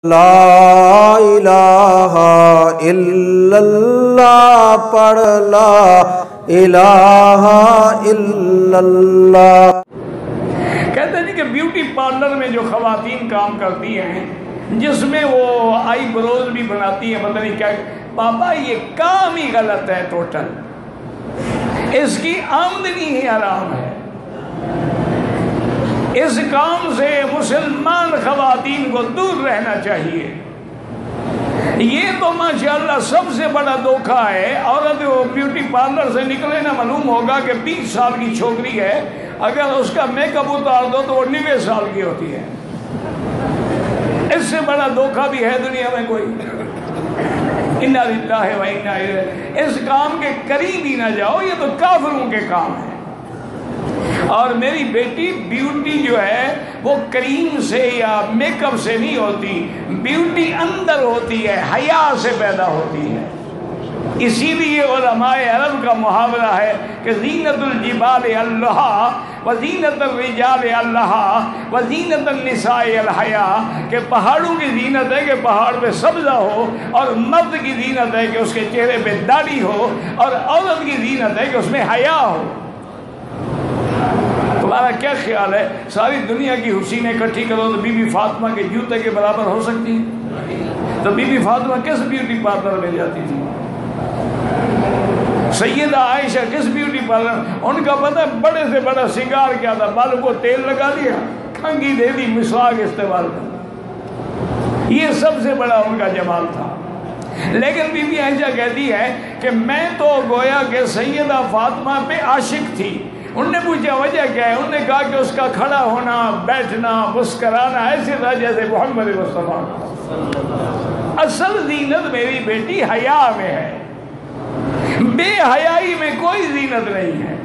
لا الہ الا اللہ پڑھ لا الہ الا اللہ۔ کہتے ہیں کہ بیوٹی پارلر میں جو خواتین کام کرتی ہیں، جس میں وہ آئی بروز بھی بناتی ہیں، پتہ نہیں کیا، پاپا یہ کام ہی غلط ہے ٹوٹل، اس کی آمدنی ہی حرام ہے۔ اس کام سے مسلمان خواتین کو دور رہنا چاہیے۔ یہ تو ماشاءاللہ سب سے بڑا دھوکہ ہے۔ عورت وہ بیوٹی پارلر سے نکلے نا، معلوم ہوگا کہ 20 سال کی چھوکری ہے، اگر اس کا میک اپ اتار دو تو وہ 90 سال کی ہوتی ہے۔ اس سے بڑا دھوکہ بھی ہے دنیا میں کوئی؟ انا للہ و انا الیہ۔ اس کام کے قریب ہی نہ جاؤ، یہ تو کافروں کے کام ہے۔ اور میری بیٹی، بیوٹی جو ہے وہ کریم سے یا میک اپ سے نہیں ہوتی، بیوٹی اندر ہوتی ہے، حیا سے پیدا ہوتی ہے۔ اسی لیے علماء عرب کا محاورہ ہے کہ زینت الجبال اللہ و زینت الرجال اللہ و زینت النساء الحیا، کہ پہاڑوں کی زینت ہے کہ پہاڑ پہ سبزہ ہو، اور مرد کی زینت ہے کہ اس کے چہرے پہ داڑھی ہو، اور عورت کی زینت ہے کہ اس میں حیا ہو۔ تمہارا کیا خیال ہے، ساری دنیا کی حسینیں اکٹھی کرو تو بی بی فاطمہ کے جوتے کے برابر ہو سکتی ہے؟ تو بی بی فاطمہ کس بیوٹی پارلر میں جاتی تھی؟ سیدہ عائشہ کس بیوٹی پارلر؟ ان کا پتہ بڑے سے بڑا سنگار کیا تھا، بالوں کو تیل لگا دیا، کھنگی دے دی، مسواک استعمال کر، یہ سب سے بڑا ان کا جمال تھا۔ لیکن بی بی عائشہ کہتی ہے کہ میں تو گویا کہ سیدہ فاطمہ پہ عاشق تھی۔ انہوں نے پوچھا وجہ کیا ہے؟ انہوں نے کہا کہ اس کا کھڑا ہونا، بیٹھنا، مسکرانا ایسے تھا جیسے محمد مصطفیٰ۔ اصل زینت میری بیٹی حیا میں ہے، بے حیائی میں کوئی زینت نہیں ہے۔